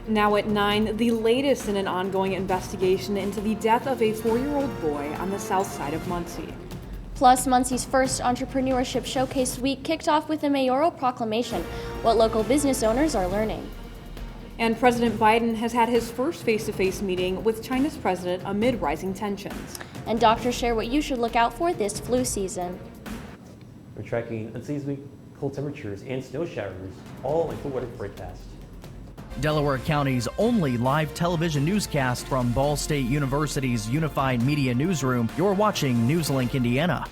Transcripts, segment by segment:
Now at 9, the latest in an ongoing investigation into the death of a 4-year-old boy on the south side of Muncie. Plus, Muncie's first Entrepreneurship Showcase Week kicked off with a mayoral proclamation, what local business owners are learning. And President Biden has had his first face-to-face meeting with China's president amid rising tensions. And doctors share what you should look out for this flu season. We're tracking unseasonably cold temperatures and snow showers, all in the weather forecast. Delaware County's only live television newscast from Ball State University's Unified Media Newsroom. You're watching NewsLink Indiana.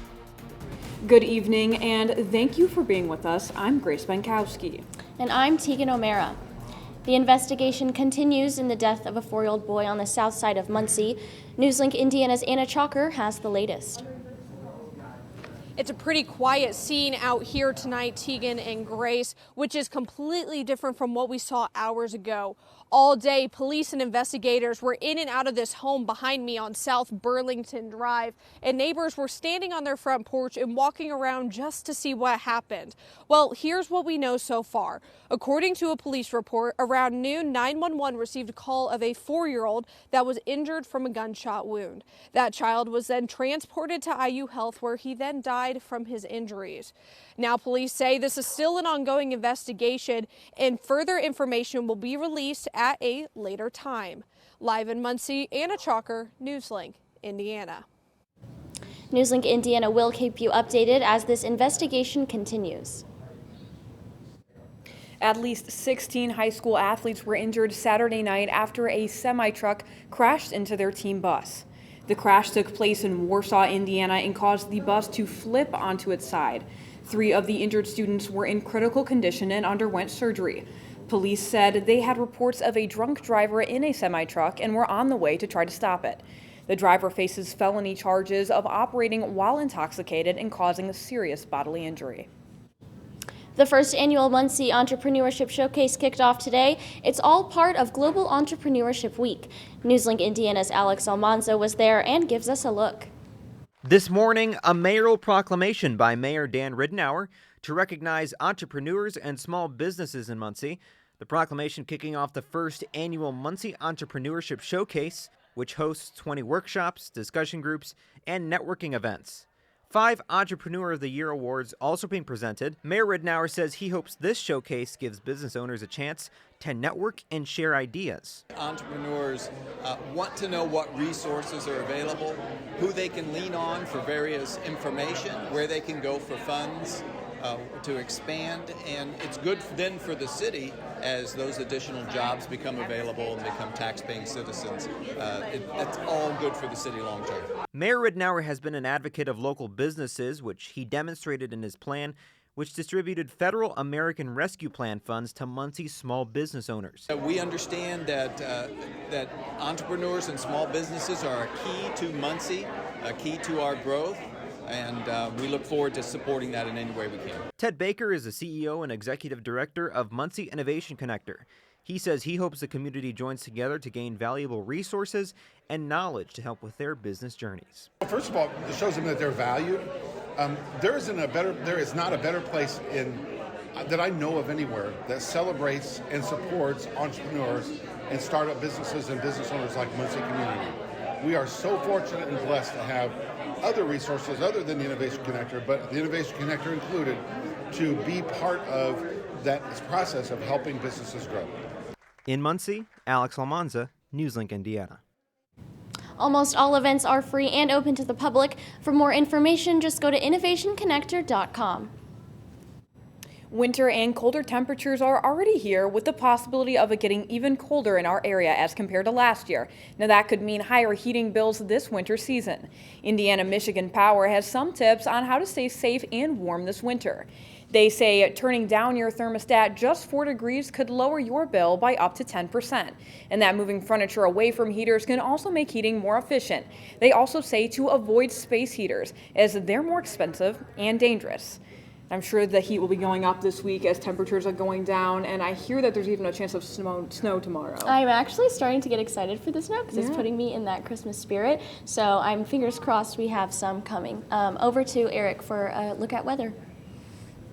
Good evening, and thank you for being with us. I'm Grace Benkowski. And I'm Tegan O'Mara. The investigation continues in the death of a 4-year-old boy on the south side of Muncie. NewsLink Indiana's Anna Chalker has the latest. It's a pretty quiet scene out here tonight, Tegan and Grace, which is completely different from what we saw hours ago. All day, police and investigators were in and out of this home behind me on South Burlington Drive, and neighbors were standing on their front porch and walking around just to see what happened. Well, here's what we know so far. According to a police report, around noon, 911 received a call of a 4-year-old that was injured from a gunshot wound. That child was then transported to IU Health, where he then died from his injuries. Now, police say this is still an ongoing investigation, and further information will be released at a later time. Live in Muncie, Anna Chalker, NewsLink, Indiana. NewsLink Indiana will keep you updated as this investigation continues. At least 16 high school athletes were injured Saturday night after a semi-truck crashed into their team bus. The crash took place in Warsaw, Indiana, and caused the bus to flip onto its side. 3 of the injured students were in critical condition and underwent surgery. Police said they had reports of a drunk driver in a semi-truck and were on the way to try to stop it. The driver faces felony charges of operating while intoxicated and causing serious bodily injury. The first annual Muncie Entrepreneurship Showcase kicked off today. It's all part of Global Entrepreneurship Week. NewsLink Indiana's Alex Almanza was there and gives us a look. This morning, a mayoral proclamation by Mayor Dan Ridenour to recognize entrepreneurs and small businesses in Muncie. The proclamation kicking off the first annual Muncie Entrepreneurship Showcase, which hosts 20 workshops, discussion groups, and networking events. 5 Entrepreneur of the Year awards also being presented. Mayor Ridenour says he hopes this showcase gives business owners a chance to network and share ideas. Entrepreneurs want to know what resources are available, who they can lean on for various information, where they can go for funds to expand, and it's good then for the city as those additional jobs become available and become tax-paying citizens. It's all good for the city long term. Mayor Ridenour has been an advocate of local businesses, which he demonstrated in his plan, which distributed federal American Rescue Plan funds to Muncie's small business owners. We understand that entrepreneurs and small businesses are a key to Muncie, a key to our growth, and we look forward to supporting that in any way we can. Ted Baker is the CEO and Executive Director of Muncie Innovation Connector. He says he hopes the community joins together to gain valuable resources and knowledge to help with their business journeys. First of all, it shows them that they're valued. There is not a better place that I know of anywhere that celebrates and supports entrepreneurs and startup businesses and business owners like Muncie community. We are so fortunate and blessed to have other resources other than the Innovation Connector, but the Innovation Connector included, to be part of that process of helping businesses grow. In Muncie, Alex Almanza, NewsLink Indiana. Almost all events are free and open to the public. For more information, just go to innovationconnector.com. Winter and colder temperatures are already here, with the possibility of it getting even colder in our area as compared to last year. Now that could mean higher heating bills this winter season. Indiana Michigan Power has some tips on how to stay safe and warm this winter. They say turning down your thermostat just 4 degrees could lower your bill by up to 10%, and that moving furniture away from heaters can also make heating more efficient. They also say to avoid space heaters, as they're more expensive and dangerous. I'm sure the heat will be going up this week as temperatures are going down, and I hear that there's even a chance of snow tomorrow. I'm actually starting to get excited for the snow because it's putting me in that Christmas spirit. So I'm fingers crossed we have some coming. Over to Eric for a look at weather.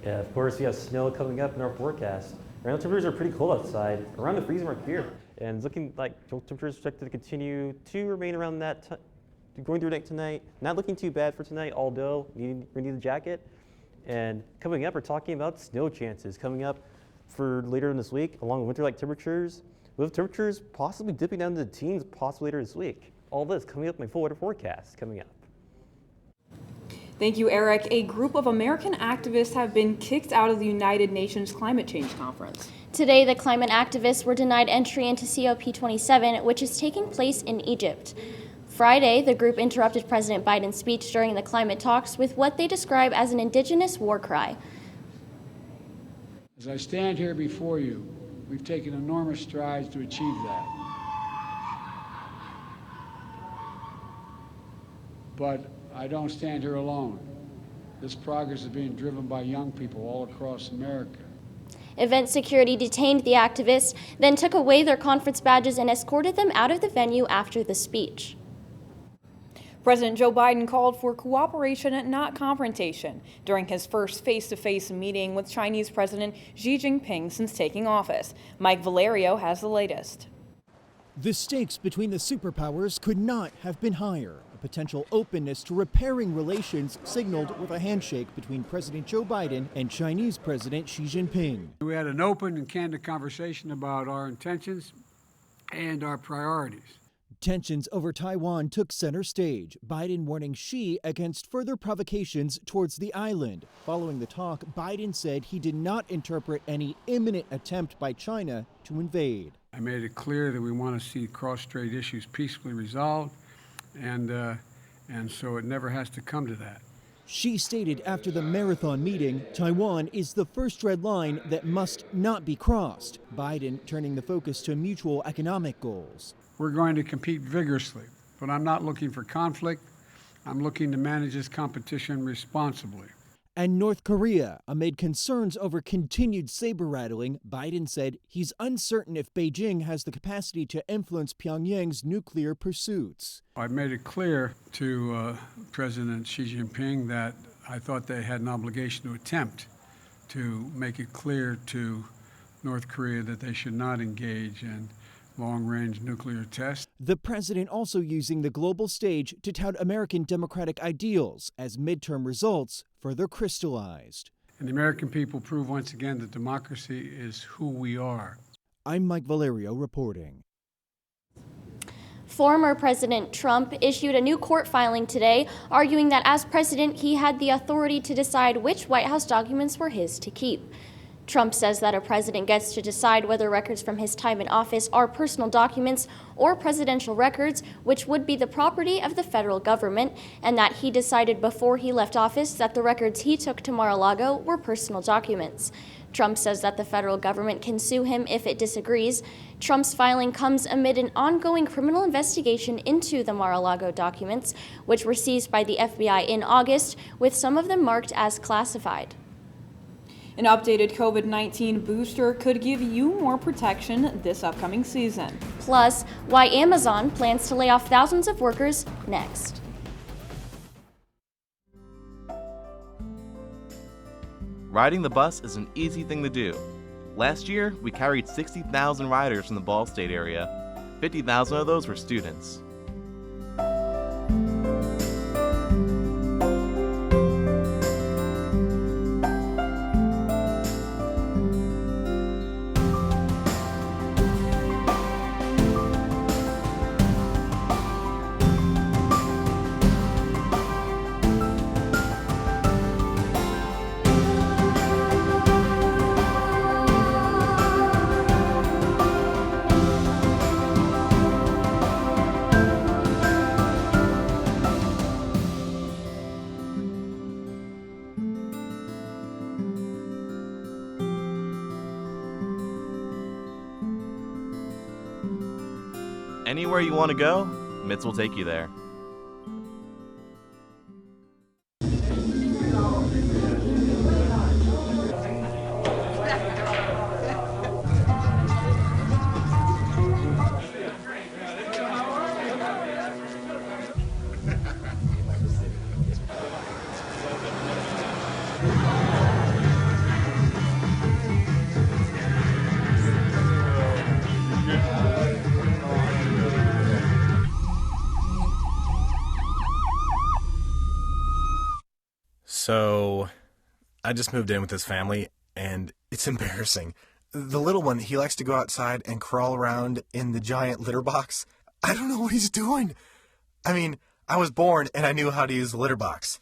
Yeah, of course, we have snow coming up in our forecast. Right now, temperatures are pretty cold outside, around the freezing mark here. And it's looking like temperatures expected to continue to remain around that, going through night tonight. Not looking too bad for tonight, although we need a jacket. And coming up, we're talking about snow chances coming up for later in this week, along with winter-like temperatures, with temperatures possibly dipping down to the teens possibly later this week. All this coming up in my full weather forecast coming up. Thank you, Eric. A group of American activists have been kicked out of the United Nations Climate Change Conference. Today, the climate activists were denied entry into COP27, which is taking place in Egypt. Friday, the group interrupted President Biden's speech during the climate talks with what they describe as an indigenous war cry. As I stand here before you, we've taken enormous strides to achieve that. But I don't stand here alone. This progress is being driven by young people all across America. Event security detained the activists, then took away their conference badges and escorted them out of the venue after the speech. President Joe Biden called for cooperation and not confrontation during his first face-to-face meeting with Chinese President Xi Jinping since taking office. Mike Valerio has the latest. The stakes between the superpowers could not have been higher. A potential openness to repairing relations signaled with a handshake between President Joe Biden and Chinese President Xi Jinping. We had an open and candid conversation about our intentions and our priorities. Tensions over Taiwan took center stage, Biden warning Xi against further provocations towards the island. Following the talk, Biden said he did not interpret any imminent attempt by China to invade. I made it clear that we want to see cross-strait issues peacefully resolved, and so it never has to come to that. Xi stated after the marathon meeting, Taiwan is the first red line that must not be crossed. Biden turning the focus to mutual economic goals. We're going to compete vigorously, but I'm not looking for conflict. I'm looking to manage this competition responsibly. And North Korea, amid concerns over continued saber rattling, Biden said he's uncertain if Beijing has the capacity to influence Pyongyang's nuclear pursuits. I've made it clear to President Xi Jinping that I thought they had an obligation to attempt to make it clear to North Korea that they should not engage in long-range nuclear tests. The president also using the global stage to tout American democratic ideals as midterm results further crystallized. And the American people prove once again that democracy is who we are. I'm Mike Valerio reporting. Former President Trump issued a new court filing today, arguing that as president, he had the authority to decide which White House documents were his to keep. Trump says that a president gets to decide whether records from his time in office are personal documents or presidential records, which would be the property of the federal government, and that he decided before he left office that the records he took to Mar-a-Lago were personal documents. Trump says that the federal government can sue him if it disagrees. Trump's filing comes amid an ongoing criminal investigation into the Mar-a-Lago documents, which were seized by the FBI in August, with some of them marked as classified. An updated COVID-19 booster could give you more protection this upcoming season. Plus, why Amazon plans to lay off thousands of workers next. Riding the bus is an easy thing to do. Last year, we carried 60,000 riders from the Ball State area. 50,000 of those were students. Anywhere you want to go, MITS will take you there. So I just moved in with his family, and it's embarrassing. The little one, he likes to go outside and crawl around in the giant litter box. I don't know what he's doing. I mean, I was born and I knew how to use the litter box.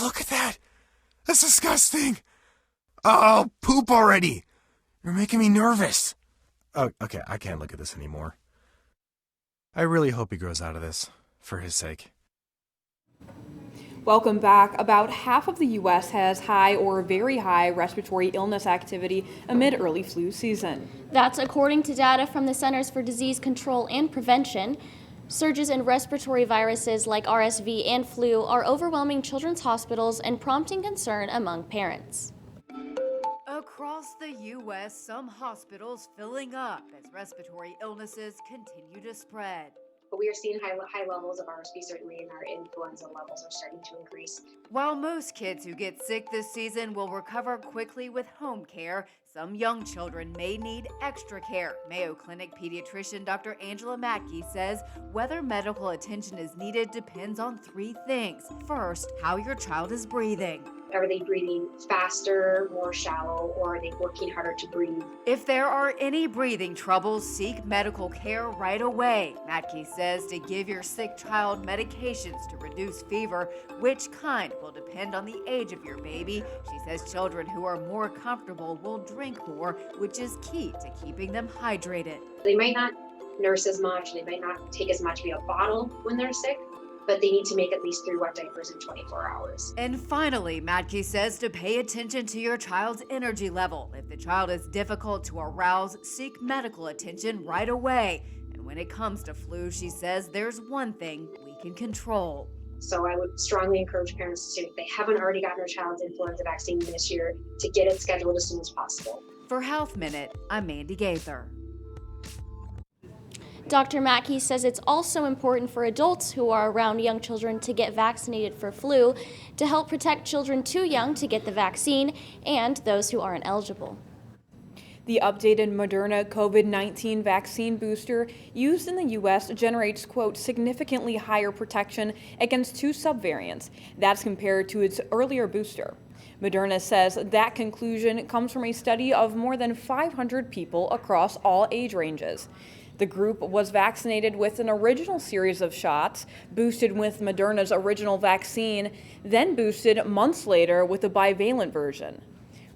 Look at that. That's disgusting. Oh, poop already. You're making me nervous. Oh, okay, I can't look at this anymore. I really hope he grows out of this, for his sake. Welcome back. About half of the U.S. has high or very high respiratory illness activity amid early flu season. That's according to data from the Centers for Disease Control and Prevention. Surges in respiratory viruses like RSV and flu are overwhelming children's hospitals and prompting concern among parents. Across the U.S., some hospitals filling up as respiratory illnesses continue to spread. But we are seeing high levels of RSV, certainly, and our influenza levels are starting to increase. While most kids who get sick this season will recover quickly with home care, some young children may need extra care. Mayo Clinic pediatrician Dr. Angela Mackey says whether medical attention is needed depends on 3 things. First, how your child is breathing. Are they breathing faster, more shallow, or are they working harder to breathe? If there are any breathing troubles, seek medical care right away. Matkey says to give your sick child medications to reduce fever, which kind will depend on the age of your baby. She says children who are more comfortable will drink more, which is key to keeping them hydrated. They might not nurse as much, they might not take as much via bottle when they're sick, but they need to make at least 3 wet diapers in 24 hours. And finally, Matkey says to pay attention to your child's energy level. If the child is difficult to arouse, seek medical attention right away. And when it comes to flu, she says there's one thing we can control. So I would strongly encourage parents to, if they haven't already gotten their child's influenza vaccine this year, to get it scheduled as soon as possible. For Health Minute, I'm Mandy Gaither. Dr. Mackey says it's also important for adults who are around young children to get vaccinated for flu to help protect children too young to get the vaccine and those who aren't eligible. The updated Moderna COVID-19 vaccine booster used in the U.S. generates, quote, significantly higher protection against 2 subvariants. That's compared to its earlier booster. Moderna says that conclusion comes from a study of more than 500 people across all age ranges. The group was vaccinated with an original series of shots, boosted with Moderna's original vaccine, then boosted months later with a bivalent version.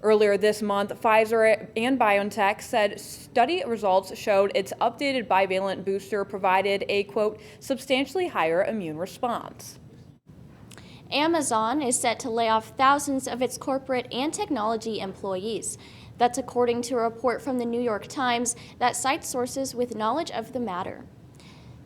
Earlier this month, Pfizer and BioNTech said study results showed its updated bivalent booster provided a, quote, substantially higher immune response. Amazon is set to lay off thousands of its corporate and technology employees. That's according to a report from the New York Times that cites sources with knowledge of the matter.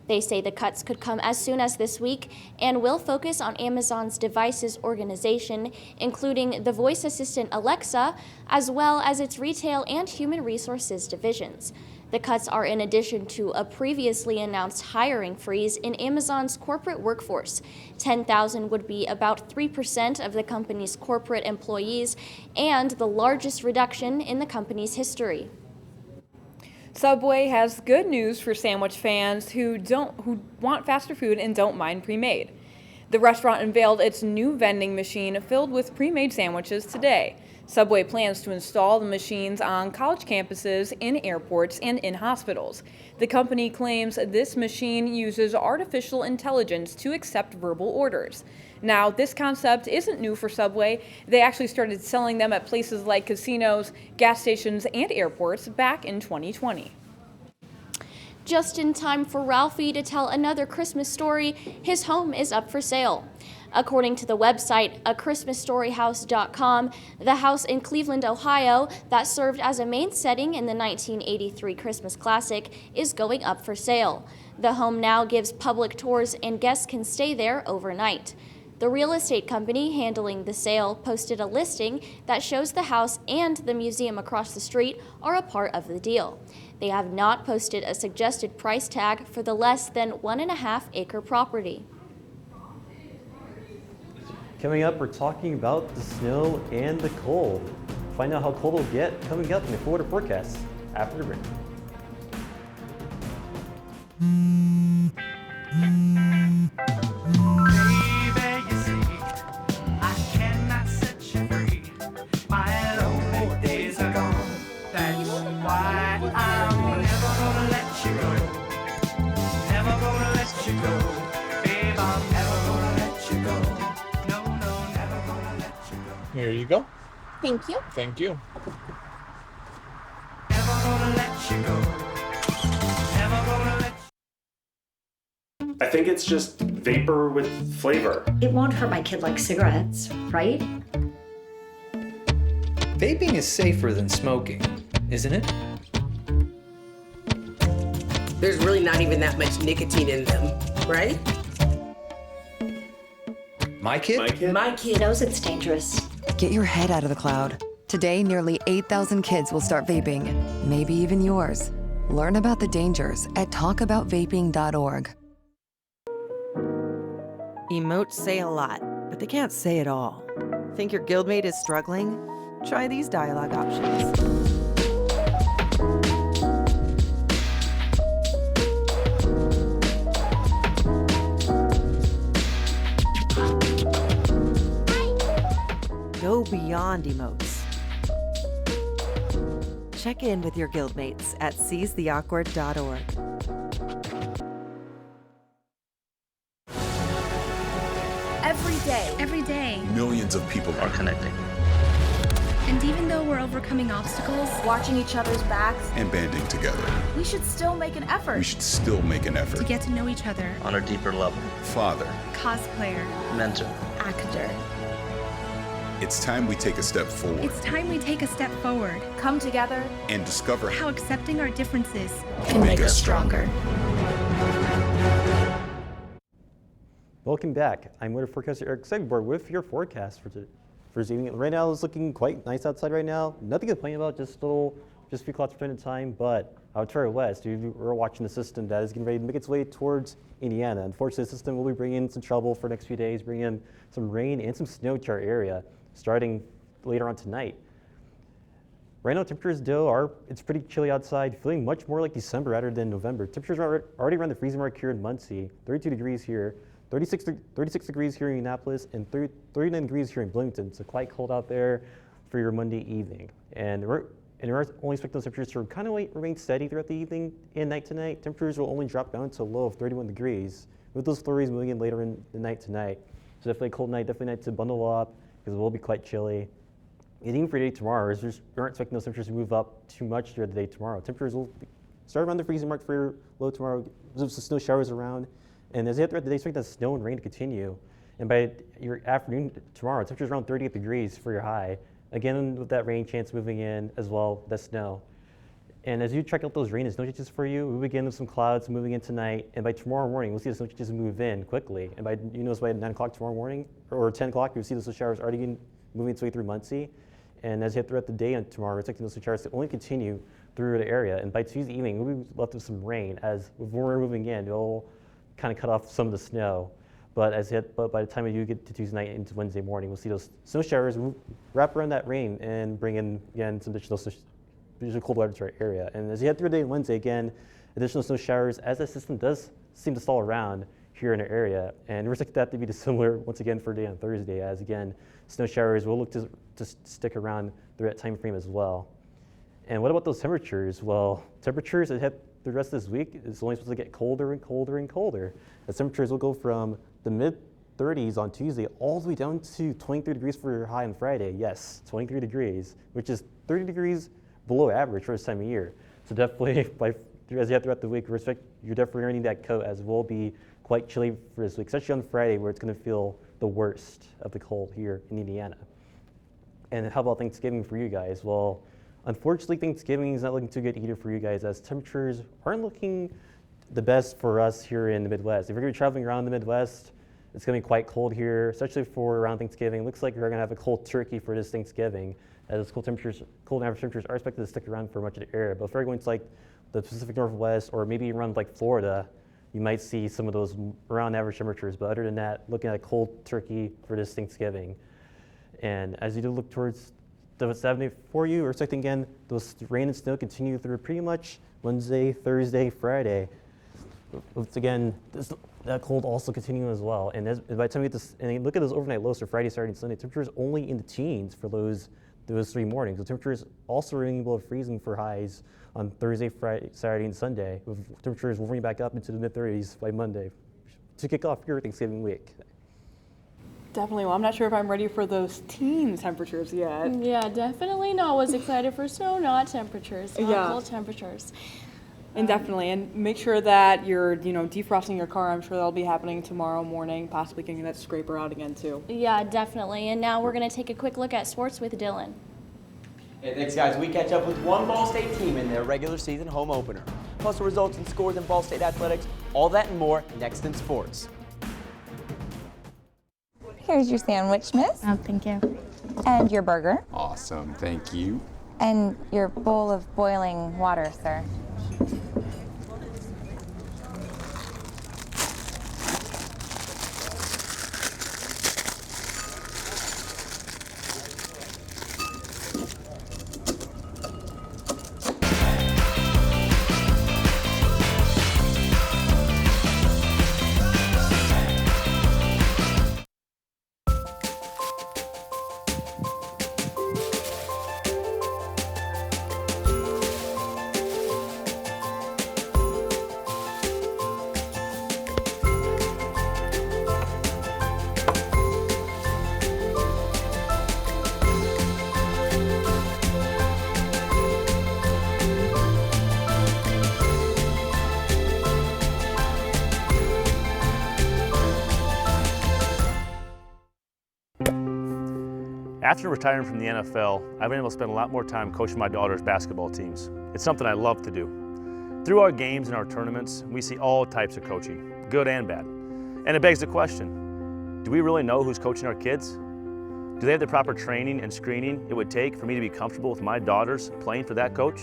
They say the cuts could come as soon as this week and will focus on Amazon's devices organization, including the voice assistant Alexa, as well as its retail and human resources divisions. The cuts are in addition to a previously announced hiring freeze in Amazon's corporate workforce. 10,000 would be about 3% of the company's corporate employees and the largest reduction in the company's history. Subway has good news for sandwich fans who want faster food and don't mind pre-made. The restaurant unveiled its new vending machine filled with pre-made sandwiches today. Subway plans to install the machines on college campuses, in airports, and in hospitals. The company claims this machine uses artificial intelligence to accept verbal orders. Now, this concept isn't new for Subway. They actually started selling them at places like casinos, gas stations, and airports back in 2020. Just in time for Ralphie to tell another Christmas story, his home is up for sale. According to the website, achristmasstoryhouse.com, the house in Cleveland, Ohio, that served as a main setting in the 1983 Christmas classic, is going up for sale. The home now gives public tours and guests can stay there overnight. The real estate company handling the sale posted a listing that shows the house and the museum across the street are a part of the deal. They have not posted a suggested price tag for the less than 1.5-acre property. Coming up, we're talking about the snow and the cold. Find out how cold it'll get coming up in the Florida forecast after the break. Baby, you see, I can't Here you go. Thank you. Thank you. I think it's just vapor with flavor. It won't hurt my kid like cigarettes, right? Vaping is safer than smoking, isn't it? There's really not even that much nicotine in them, right? My kid? My kid knows it's dangerous. Get your head out of the cloud. Today, nearly 8,000 kids will start vaping, maybe even yours. Learn about the dangers at talkaboutvaping.org. Emotes say a lot, but they can't say it all. Think your guildmate is struggling? Try these dialogue options. Go beyond emotes. Check in with your guildmates at seizetheawkward.org. Every day, millions of people are connecting. And even though we're overcoming obstacles, watching each other's backs, and banding together, we should still make an effort. We should still make an effort to get to know each other on a deeper level. Father, cosplayer, mentor, actor. It's time we take a step forward. It's time we take a step forward. Come together and discover how accepting our differences can make us stronger. Welcome back. I'm weather forecaster Eric Segborg with your forecast for this evening. Right now it's looking quite nice outside right now. Nothing to complain about, just a few clouds from time to time, but out to our west, we're watching the system that is getting ready to make its way towards Indiana. Unfortunately, the system will be bringing some trouble for the next few days, bringing in some rain and some snow to our area, starting later on tonight. Right now, temperatures though it's pretty chilly outside, feeling much more like December rather than November. Temperatures are already around the freezing mark here in Muncie, 32 degrees here. 36 degrees here in Indianapolis and 39 degrees here in Bloomington. So quite cold out there for your Monday evening. And we're only expecting those temperatures to kind of remain steady throughout the evening and night tonight. Temperatures will only drop down to a low of 31 degrees with those flurries moving in later in the night tonight. So definitely a cold night, definitely a night to bundle up because it will be quite chilly. And even for the day tomorrow, we aren't expecting those temperatures to move up too much throughout the day tomorrow. Temperatures will start around the freezing mark for your low tomorrow. There's some snow showers around. And as you head throughout the day, expect that snow and rain to continue. And by your afternoon tomorrow, temperatures around 38 degrees for your high. Again, with that rain chance moving in as well, the snow. And as you check out those rain and snow chances for you, we begin with some clouds moving in tonight. And by tomorrow morning, we'll see the snow chances move in quickly. And by 9 o'clock tomorrow morning, or 10 o'clock, you'll see those showers already moving its way through Muncie. And as you head throughout the day and tomorrow, we're expecting those showers to only continue through the area. And by Tuesday evening, we'll be left with some rain. As when we're moving in, it'll kind of cut off some of the snow, but by the time you get to Tuesday night into Wednesday morning, we'll see those snow showers wrap around that rain and bring in again some additional cold weather to our area. And as you head through the day Wednesday, again, additional snow showers as the system does seem to stall around here in our area, and we're expecting that to be similar once again for a day on Thursday, as again snow showers will look to stick around through that time frame as well. And what about those temperatures? Well, temperatures that head the rest of this week is only supposed to get colder and colder and colder. The temperatures will go from the mid-30s on Tuesday all the way down to 23 degrees for your high on Friday. Yes, 23 degrees, which is 30 degrees below average for this time of year. So definitely, as you head throughout the week, you're definitely going to need that coat, as it will be quite chilly for this week, especially on Friday, where it's going to feel the worst of the cold here in Indiana. And how about Thanksgiving for you guys? Well, unfortunately, Thanksgiving is not looking too good either for you guys, as temperatures aren't looking the best for us here in the Midwest. If you're going to be traveling around the Midwest, it's going to be quite cold here, especially for around Thanksgiving. It looks like you're going to have a cold turkey for this Thanksgiving, as cold average temperatures are expected to stick around for much of the area. But if you're going to like the Pacific Northwest or maybe around like Florida, you might see some of those around average temperatures. But other than that, looking at a cold turkey for this Thanksgiving. And as you do look towards the Saturday for you, we're expecting again those rain and snow continue through pretty much Wednesday, Thursday, Friday. With again, that cold also continuing as well. And by the time we get this, and you look at those overnight lows for Friday, Saturday, and Sunday, temperatures only in the teens for those 3 mornings. The temperatures also running below freezing for highs on Thursday, Friday, Saturday, and Sunday, with temperatures moving back up into the mid-30s by Monday to kick off your Thanksgiving week. Definitely. Well, I'm not sure if I'm ready for those teen temperatures yet. Yeah, definitely not. Was excited for snow, not temperatures, not cold temperatures. And definitely, and make sure that you're, defrosting your car. I'm sure that'll be happening tomorrow morning, possibly getting that scraper out again too. Yeah, definitely. And now we're going to take a quick look at sports with Dylan. Hey, thanks, guys. We catch up with one Ball State team in their regular season home opener. Plus the results and scores in Ball State athletics, all that and more next in sports. Here's your sandwich, miss. Oh, thank you. And your burger. Awesome, thank you. And your bowl of boiling water, sir. After retiring from the NFL, I've been able to spend a lot more time coaching my daughter's basketball teams. It's something I love to do. Through our games and our tournaments, we see all types of coaching, good and bad. And it begs the question, do we really know who's coaching our kids? Do they have the proper training and screening it would take for me to be comfortable with my daughters playing for that coach?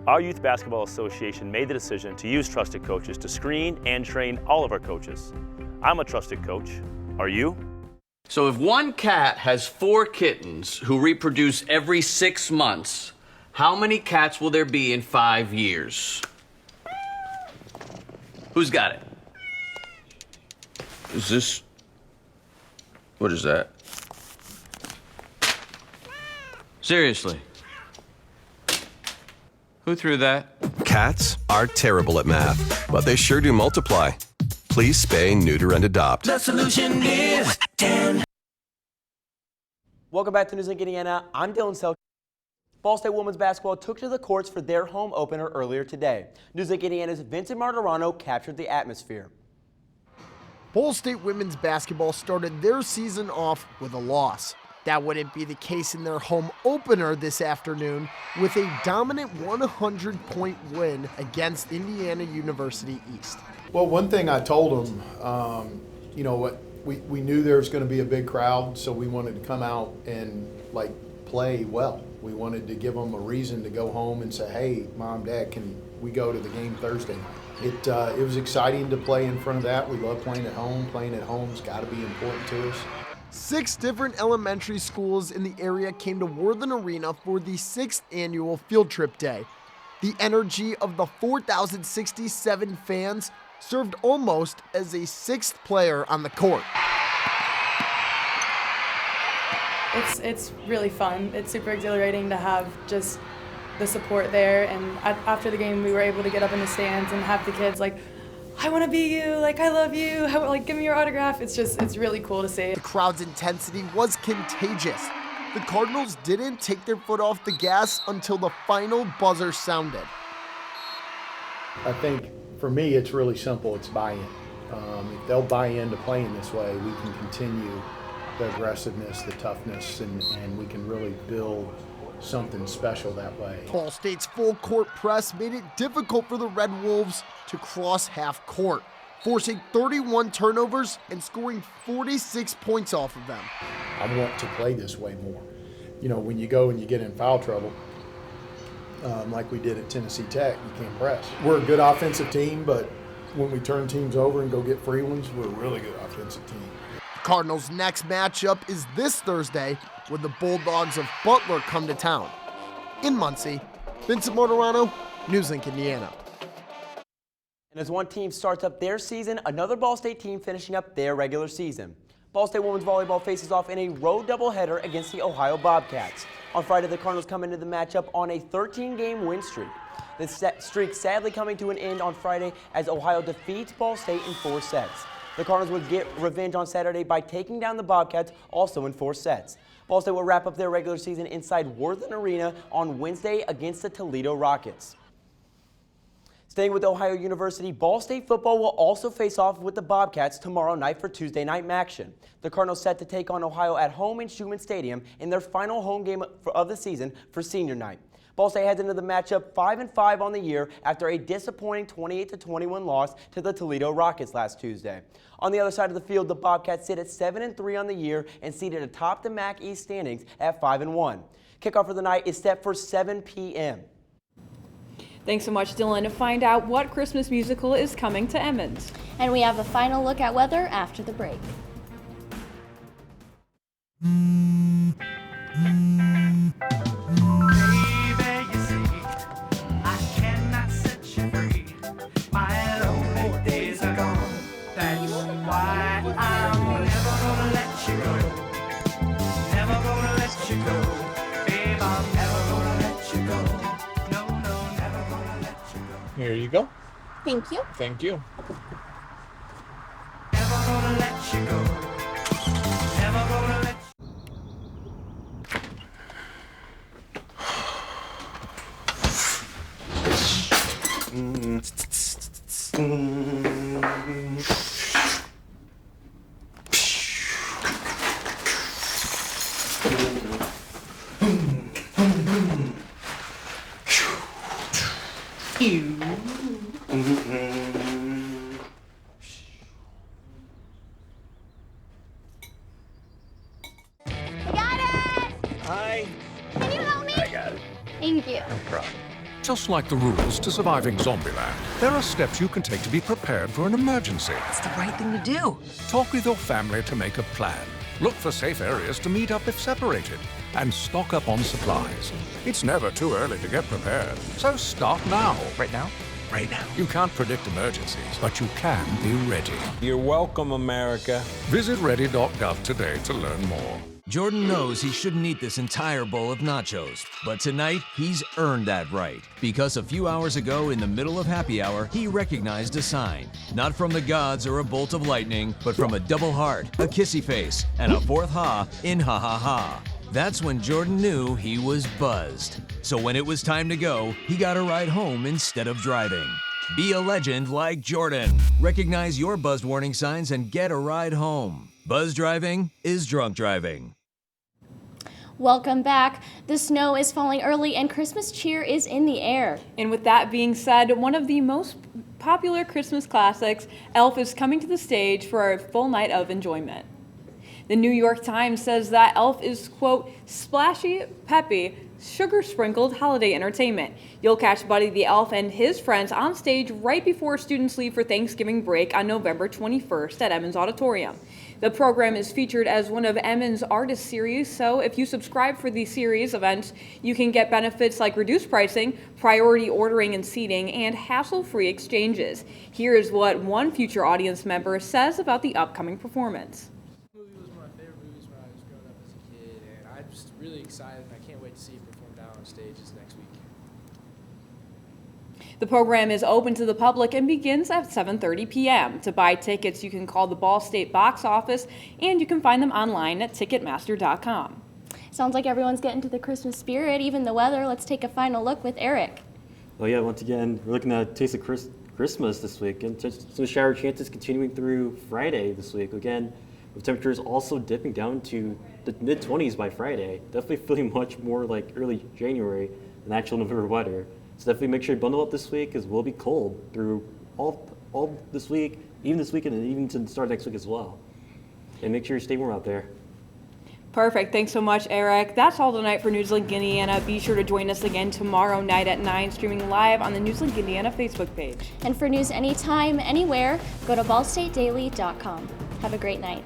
Our Youth Basketball Association made the decision to use trusted coaches to screen and train all of our coaches. I'm a trusted coach. Are you? So if one cat has 4 kittens who reproduce every 6 months, how many cats will there be in 5 years? Who's got it? Is this... What is that? Seriously? Who threw that? Cats are terrible at math, but they sure do multiply. Please spay, neuter, and adopt. The solution is 10. Welcome back to NewsLink Indiana. I'm Dylan Selk. Ball State women's basketball took to the courts for their home opener earlier today. NewsLink Indiana's Vincent Martirano captured the atmosphere. Ball State women's basketball started their season off with a loss. That wouldn't be the case in their home opener this afternoon with a dominant 100-point win against Indiana University East. Well, one thing I told them, you know what, we knew there was going to be a big crowd, so we wanted to come out and play well. We wanted to give them a reason to go home and say, hey, Mom, Dad, can we go to the game Thursday night? It was exciting to play in front of that. We love playing at home. Playing at home's got to be important to us. 6 different elementary schools in the area came to Worthen Arena for the 6th annual Field Trip Day. The energy of the 4,067 fans served almost as a 6th player on the court. It's really fun. It's super exhilarating to have just the support there, and after the game we were able to get up in the stands and have the kids I want to be you, I love you, give me your autograph. It's really cool to see. The crowd's intensity was contagious. The Cardinals didn't take their foot off the gas until the final buzzer sounded. I think for me it's really simple. It's buy-in. If they'll buy into playing this way, we can continue the aggressiveness, the toughness, and we can really build something special that way. Ball State's full court press made it difficult for the Red Wolves to cross half court, forcing 31 turnovers and scoring 46 points off of them. I want to play this way more. You know, when you go and you get in foul trouble, like we did at Tennessee Tech, you can't press. We're a good offensive team, but when we turn teams over and go get free ones, we're a really good offensive team. The Cardinals' next matchup is this Thursday, when the Bulldogs of Butler come to town. In Muncie, Vincent Martirano, NewsLink Indiana. And as one team starts up their season, another Ball State team finishing up their regular season. Ball State women's volleyball faces off in a road doubleheader against the Ohio Bobcats. On Friday, the Cardinals come into the matchup on a 13-game win streak. This streak sadly coming to an end on Friday as Ohio defeats Ball State in 4 sets. The Cardinals would get revenge on Saturday by taking down the Bobcats, also in 4 sets. Ball State will wrap up their regular season inside Worthen Arena on Wednesday against the Toledo Rockets. Staying with Ohio University, Ball State football will also face off with the Bobcats tomorrow night for Tuesday night action. The Cardinals set to take on Ohio at home in Schumann Stadium in their final home game of the season for senior night. Ball State heads into the matchup 5-5 on the year after a disappointing 28-21 loss to the Toledo Rockets last Tuesday. On the other side of the field, the Bobcats sit at 7-3 on the year and seated atop the MAC East standings at 5-1. Kickoff for the night is set for 7 p.m. Thanks so much, Dylan. To find out what Christmas musical is coming to Emmons. And we have a final look at weather after the break. Here you go. Thank you. Thank you. Thank you. No problem. Just like the rules to surviving Zombieland, there are steps you can take to be prepared for an emergency. It's the right thing to do. Talk with your family to make a plan. Look for safe areas to meet up if separated. And stock up on supplies. It's never too early to get prepared, so start now. Right now? Right now. You can't predict emergencies, but you can be ready. You're welcome, America. Visit ready.gov today to learn more. Jordan knows he shouldn't eat this entire bowl of nachos, but tonight he's earned that right. Because a few hours ago, in the middle of happy hour, he recognized a sign. Not from the gods or a bolt of lightning, but from a double heart, a kissy face, and a fourth ha in ha ha ha. That's when Jordan knew he was buzzed. So when it was time to go, he got a ride home instead of driving. Be a legend like Jordan. Recognize your buzzed warning signs and get a ride home. Buzz driving is drunk driving. Welcome back. The snow is falling early and Christmas cheer is in the air. And with that being said, one of the most popular Christmas classics, Elf, is coming to the stage for a full night of enjoyment. The New York Times says that Elf is, quote, splashy, peppy, sugar-sprinkled holiday entertainment. You'll catch Buddy the Elf and his friends on stage right before students leave for Thanksgiving break on November 21st at Emmons Auditorium. The program is featured as one of Emmons' artist series, so if you subscribe for the series events, you can get benefits like reduced pricing, priority ordering and seating, and hassle-free exchanges. Here is what one future audience member says about the upcoming performance. The movie was one of my favorite movies when I was growing up as a kid, and I'm just really excited, and I can't wait to see it performed out on stages next week. The program is open to the public and begins at 7:30 p.m. To buy tickets, you can call the Ball State box office, and you can find them online at Ticketmaster.com. Sounds like everyone's getting to the Christmas spirit, even the weather. Let's take a final look with Eric. Well, yeah, once again, we're looking at Taste of Christmas this week, and some shower chances continuing through Friday this week. Again, with temperatures also dipping down to the mid-20s by Friday. Definitely feeling much more like early January than actual November weather. So definitely make sure you bundle up this week, because we'll be cold through all this week, even this weekend, and even to the start of next week as well. And make sure you stay warm out there. Perfect. Thanks so much, Eric. That's all tonight for NewsLink Indiana. Be sure to join us again tomorrow night at 9, streaming live on the NewsLink Indiana Facebook page. And for news anytime, anywhere, go to ballstatedaily.com. Have a great night.